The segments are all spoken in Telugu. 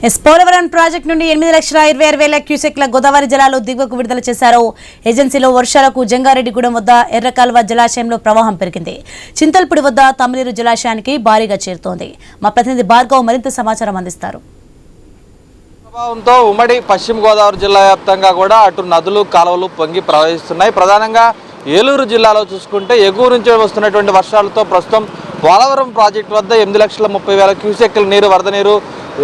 పోలవరం ప్రాజెక్టు నుండి 8,26,6,000 క్యూసెక్ల గోదావరి జలాలు దిగువకు విడుదల చేశారు. ఏజెన్సీలో వర్షాలకు జంగారెడ్డిగూడెం వద్ద ఎర్రకాల్వ జలాశయంలో ప్రవాహం పెరిగింది. చింతల్పూడి వద్ద తమ్మిలేరు జలాశయానికి భారీగా చేరుతోంది. మా ప్రతినిధి భార్గవ్ మరింత సమాచారం అందిస్తారు. ప్రభావంతో ఉమ్మడి పశ్చిమ గోదావరి జిల్లా వ్యాప్తంగా కూడా అటు నదులు కాలువలు పొంగి ప్రవహిస్తున్నాయి. ప్రధానంగా ఏలూరు జిల్లాలో చూసుకుంటే ఎగువ నుంచి వస్తున్నటువంటి వర్షాలతో ప్రస్తుతం పోలవరం ప్రాజెక్టు వద్ద 8,30,000 క్యూసెక్ల నీరు వరద నీరు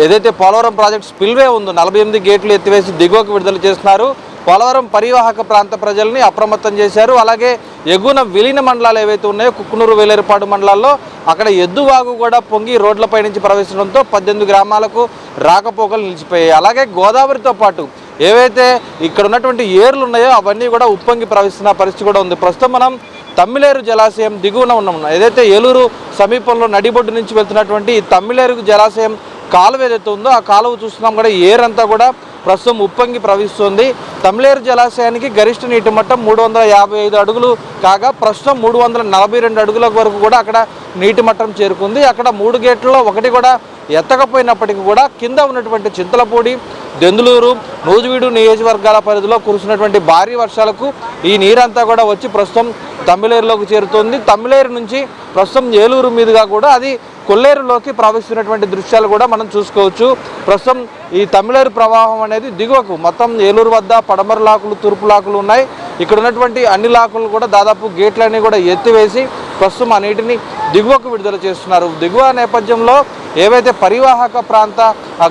ఏదైతే పోలవరం ప్రాజెక్టు స్పిల్వే ఉందో 48 గేట్లు ఎత్తివేసి దిగువకు విడుదల చేస్తున్నారు. పోలవరం పరివాహక ప్రాంత ప్రజల్ని అప్రమత్తం చేశారు. అలాగే ఎగువన విలీన మండలాలు ఏవైతే ఉన్నాయో కుక్కునూరు వేలేరుపాడు మండలాల్లో అక్కడ ఎద్దువాగు కూడా పొంగి రోడ్లపై నుంచి ప్రవహించడంతో 18 గ్రామాలకు రాకపోకలు నిలిచిపోయాయి. అలాగే గోదావరితో పాటు ఏవైతే ఇక్కడ ఉన్నటువంటి ఏర్లు ఉన్నాయో అవన్నీ కూడా ఉప్పొంగి ప్రవహిస్తున్న పరిస్థితి కూడా ఉంది. ప్రస్తుతం మనం తమ్మిలేరు జలాశయం దిగువన ఉన్నాం. ఏదైతే ఏలూరు సమీపంలో నడిబొడ్డు నుంచి వెళ్తున్నటువంటి తమ్మిలేరు జలాశయం కాలువ ఏదైతే ఉందో ఆ కాలువ చూస్తున్నాం కూడా ఏరంతా కూడా ప్రస్తుతం ఉప్పొంగి ప్రవహిస్తుంది. తమ్మిలేరు జలాశయానికి గరిష్ట నీటి మట్టం 355 అడుగులు కాగా ప్రస్తుతం 342 అడుగుల వరకు కూడా అక్కడ నీటి మట్టం చేరుకుంది. అక్కడ 3 గేట్లలో ఒకటి కూడా ఎత్తకపోయినప్పటికీ కూడా కింద ఉన్నటువంటి చింతలపూడి, దెందులూరు, నూజివీడు నియోజకవర్గాల పరిధిలో కురుస్తున్నటువంటి భారీ వర్షాలకు ఈ నీరంతా కూడా వచ్చి ప్రస్తుతం తమ్మిలేరులోకి చేరుతోంది. తమ్మిలేరు నుంచి ప్రస్తుతం ఏలూరు మీదుగా కూడా అది కొల్లేరులోకి ప్రవహిస్తున్నటువంటి దృశ్యాలు కూడా మనం చూసుకోవచ్చు. ప్రస్తుతం ఈ తమ్మిలేరు ప్రవాహం అనేది దిగువకు మొత్తం ఏలూరు వద్ద పడమర లాకులు, తూర్పు లాకులు ఉన్నాయి. ఇక్కడ ఉన్నటువంటి అన్ని లాకులు కూడా దాదాపు గేట్లన్నీ కూడా ఎత్తివేసి ప్రస్తుతం ఆ నీటిని దిగువకు విడుదల చేస్తున్నారు. దిగువ నేపథ్యంలో ఏవైతే పరివాహక ప్రాంత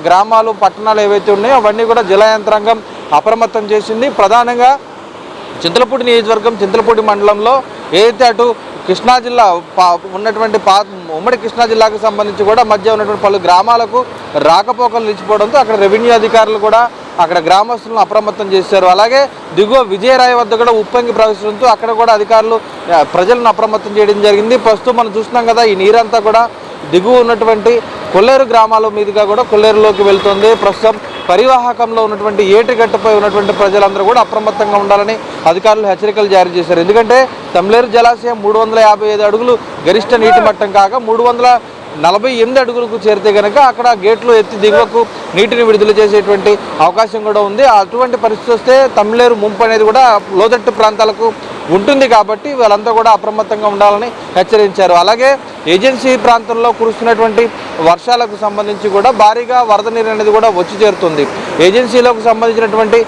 గ్రామాలు, పట్టణాలు ఏవైతే ఉన్నాయో అవన్నీ కూడా జిల్లా యంత్రాంగం అప్రమత్తం చేసింది. ప్రధానంగా చింతలపూడి నియోజకవర్గం, చింతలపూడి మండలంలో ఏదైతే అటు కృష్ణా జిల్లా ఉన్నటువంటి ఉమ్మడి కృష్ణా జిల్లాకు సంబంధించి కూడా మధ్య ఉన్నటువంటి పలు గ్రామాలకు రాకపోకలు నిలిచిపోవడంతో అక్కడ రెవెన్యూ అధికారులు కూడా అక్కడ గ్రామస్తులను అప్రమత్తం చేశారు. అలాగే దిగువ విజయరాయ వద్ద కూడా ఉప్పొంగి ప్రవహించడంతో అక్కడ కూడా అధికారులు ప్రజలను అప్రమత్తం చేయడం జరిగింది. ప్రస్తుతం మనం చూస్తున్నాం కదా ఈ నీరంతా కూడా దిగువ ఉన్నటువంటి కొల్లేరు గ్రామాల మీదుగా కూడా కొల్లేరులోకి వెళ్తుంది. ప్రస్తుతం పరివాహకంలో ఉన్నటువంటి ఏటిగట్టుపై ఉన్నటువంటి ప్రజలందరూ కూడా అప్రమత్తంగా ఉండాలని అధికారులు హెచ్చరికలు జారీ చేశారు. ఎందుకంటే తమ్మిలేరు జలాశయం 355 అడుగులు గరిష్ట నీటి మట్టం కాగా 348 అడుగులకు చేరితే కనుక అక్కడ గేట్లు ఎత్తి దిగువకు నీటిని విడుదల చేసేటువంటి అవకాశం కూడా ఉంది. అటువంటి పరిస్థితి వస్తే తమ్మిలేరు ముంపు అనేది కూడా లోతట్టు ప్రాంతాలకు ఉంటుంది కాబట్టి వాళ్ళంతా కూడా అప్రమత్తంగా ఉండాలని హెచ్చరించారు. అలాగే ఏజెన్సీ ప్రాంతంలో కురుస్తున్నటువంటి వర్షాలకు సంబంధించి కూడా భారీగా వరద నీరు అనేది కూడా వచ్చి చేరుతుంది. ఏజెన్సీలకు సంబంధించినటువంటి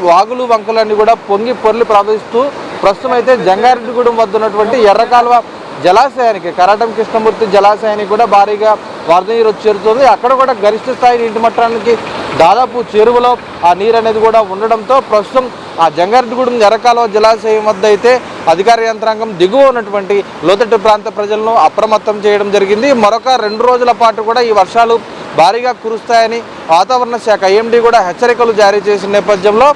వాగులు, వంకలన్నీ కూడా పొంగి పొర్లి ప్రవహిస్తూ ప్రస్తుతం అయితే జంగారెడ్డిగూడెం వద్ద ఉన్నటువంటి ఎర్రకాల్వ జలాశయానికి, కరాటం కృష్ణమూర్తి జలాశయానికి కూడా భారీగా వరద నీరు వచ్చి చేరుతుంది. అక్కడ కూడా గరిష్ట స్థాయి నీటి మట్టానికి దాదాపు చెరువులో ఆ నీరు అనేది కూడా ఉండడంతో ప్రస్తుతం ఆ జంగారెడ్డిగూడెం ఎర్రకాల్వ జలాశయం వద్ద అయితే అధికార యంత్రాంగం దిగువ ఉన్నటువంటి లోతట్టు ప్రాంత ప్రజలను అప్రమత్తం చేయడం జరిగింది. మరొక 2 రోజుల పాటు కూడా ఈ వర్షాలు భారీగా కురుస్తాయని వాతావరణ శాఖ ఐఎండీ కూడా హెచ్చరికలు జారీ చేసిన నేపథ్యంలో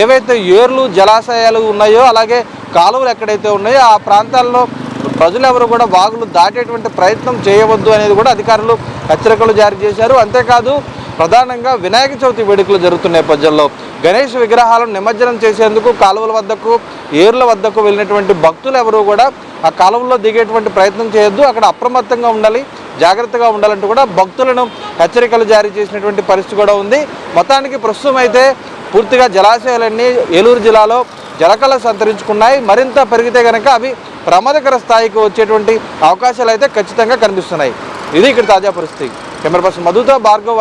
ఏవైతే ఏర్లు, జలాశయాలు ఉన్నాయో అలాగే కాలువలు ఎక్కడైతే ఉన్నాయో ఆ ప్రాంతాల్లో ప్రజలెవరు కూడా వాగులు దాటేటువంటి ప్రయత్నం చేయవద్దు అనేది కూడా అధికారులు హెచ్చరికలు జారీ చేశారు. అంతేకాదు ప్రధానంగా వినాయక చవితి వేడుకలు జరుగుతున్న నేపథ్యంలో గణేష్ విగ్రహాలను నిమజ్జనం చేసేందుకు కాలువల వద్దకు, ఏర్ల వద్దకు వెళ్ళినటువంటి భక్తులు ఎవరు కూడా ఆ కాలువల్లో దిగేటువంటి ప్రయత్నం చేయొద్దు, అక్కడ అప్రమత్తంగా ఉండాలి, జాగ్రత్తగా ఉండాలంటూ కూడా భక్తులను హెచ్చరికలు జారీ చేసినటువంటి పరిస్థితి కూడా ఉంది. మొత్తానికి ప్రస్తుతం అయితే పూర్తిగా జలాశయాలన్నీ ఏలూరు జిల్లాలో జలకళ సంతరించుకున్నాయి. మరింత పెరిగితే కనుక అవి ప్రమాదకర స్థాయికి వచ్చేటువంటి అవకాశాలు అయితే ఖచ్చితంగా కనిపిస్తున్నాయి. ఇది ఇక్కడ తాజా పరిస్థితి. కెమెరా పర్సన్ మధుతో భార్గవ్.